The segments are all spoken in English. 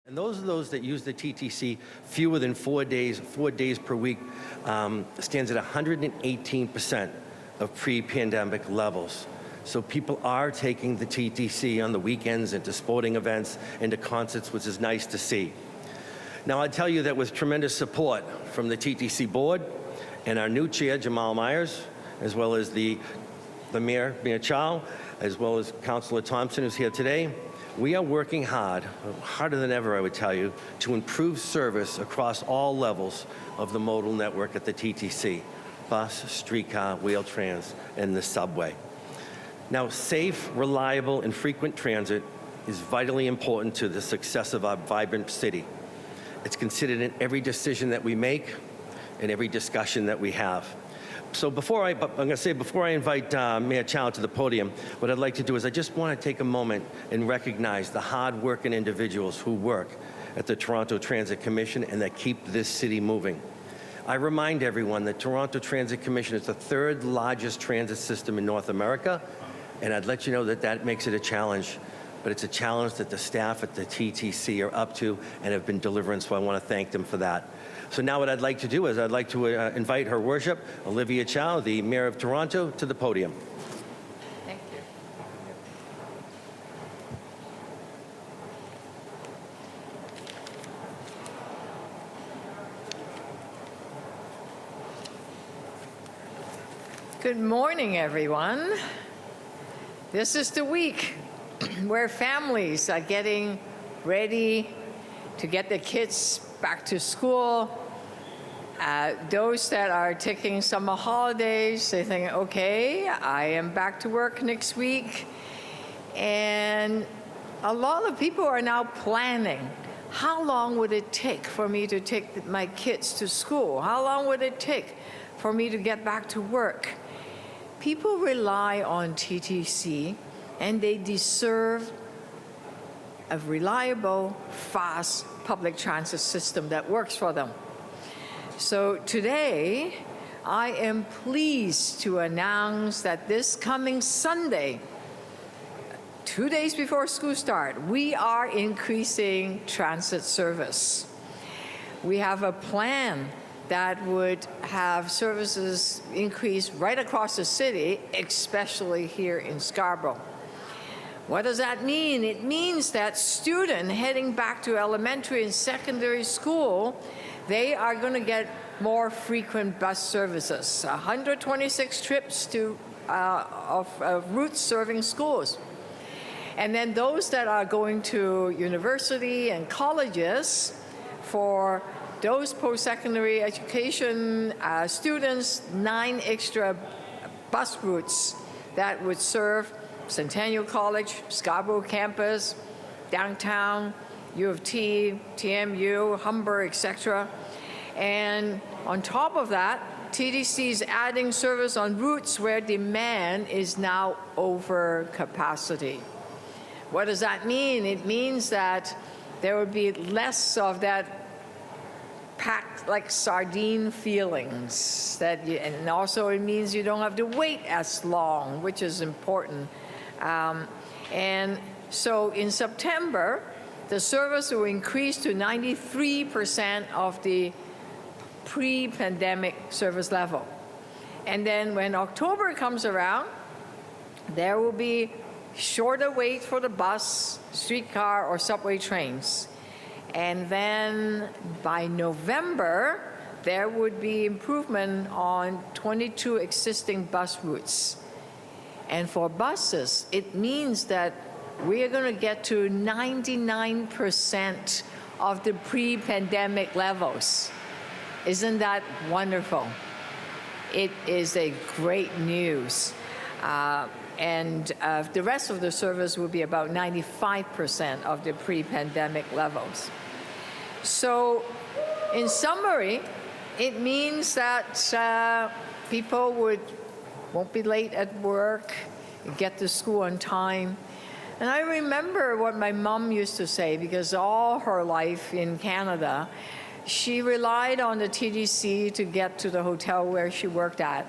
And those that use the TTC fewer than 4 days per week, stands at 118% of pre-pandemic levels. So people are taking the TTC on the weekends into sporting events, into concerts, which is nice to see. Now, I tell you that with tremendous support from the TTC board and our new chair, Jamal Myers, as well as the Mayor Chow, as well as Councilor Thompson, who's here today, we are working hard, harder than ever, I would tell you, to improve service across all levels of the modal network at the TTC: bus, streetcar, Wheel-Trans, and the subway. Now, safe, reliable, and frequent transit is vitally important to the success of our vibrant city. It's considered in every decision that we make and every discussion that we have. So before I invite Mayor Chow to the podium, what I'd like to do is I just want to take a moment and recognize the hard-working individuals who work at the Toronto Transit Commission and that keep this city moving. I remind everyone that Toronto Transit Commission is the third largest transit system in North America, and I'd let you know that that makes it a challenge, but it's a challenge that the staff at the TTC are up to and have been delivering, so I want to thank them for that. So now what I'd like to do is I'd like to invite Her Worship, Olivia Chow, the Mayor of Toronto, to the podium. Thank you. Good morning, everyone. This is the week where families are getting ready to get their kids back to school. Those that are taking summer holidays, they think, okay, I am back to work next week. And a lot of people are now planning, how long would it take for me to take my kids to school? How long would it take for me to get back to work? People rely on TTC, and they deserve a reliable, fast public transit system that works for them. So today, I am pleased to announce that this coming Sunday, 2 days before school start, we are increasing transit service. We have a plan that would have services increase right across the city, especially here in Scarborough. What does that mean? It means that students heading back to elementary and secondary school, they are going to get more frequent bus services, 126 trips of routes serving schools. And then those that are going to university and colleges, for those post-secondary education students, 9 extra bus routes that would serve Centennial College, Scarborough campus, downtown, U of T, TMU, Humber, etc. And on top of that, TTC is adding service on routes where demand is now over capacity. What does that mean? It means that there would be less of that packed like sardine feelings, and also it means you don't have to wait as long, which is important. And so in September, the service will increase to 93% of the pre-pandemic service level. And then when October comes around, there will be shorter wait for the bus, streetcar, or subway trains. And then by November, there would be improvement on 22 existing bus routes. And for buses, it means that we are going to get to 99% of the pre-pandemic levels. Isn't that wonderful? It is a great news. And the rest of the service will be about 95% of the pre-pandemic levels. So in summary, it means that people won't be late at work, get to school on time. And I remember what my mom used to say, because all her life in Canada, she relied on the TTC to get to the hotel where she worked at.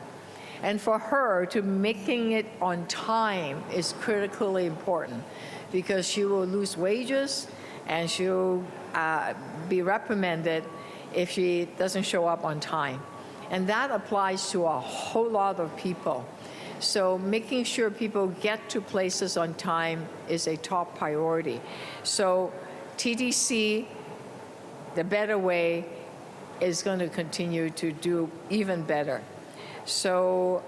And for her, to making it on time is critically important, because she will lose wages and she'll be reprimanded if she doesn't show up on time. And that applies to a whole lot of people. So making sure people get to places on time is a top priority. So TTC, the better way, is going to continue to do even better. So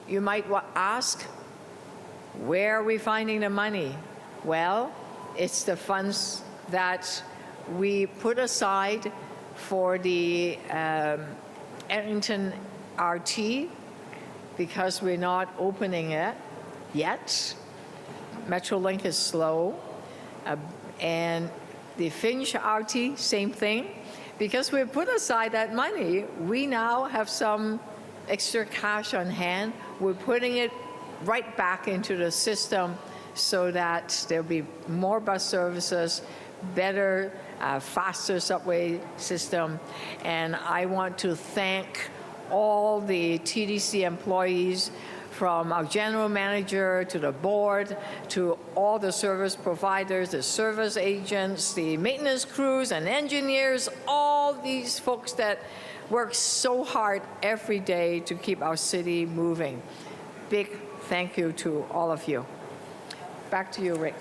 you might ask, where are we finding the money? Well, it's the funds that we put aside for the Arlington RT, because we're not opening it yet. Metrolink is slow. And the Finch RT, same thing. Because we put aside that money, we now have some extra cash on hand. We're putting it right back into the system so that there'll be more bus services, better, faster subway system. And I want to thank all the TTC employees, from our general manager to the board to all the service providers, the service agents, the maintenance crews and engineers, all these folks that work so hard every day to keep our city moving. Big thank you to all of you. Back to you, Rick.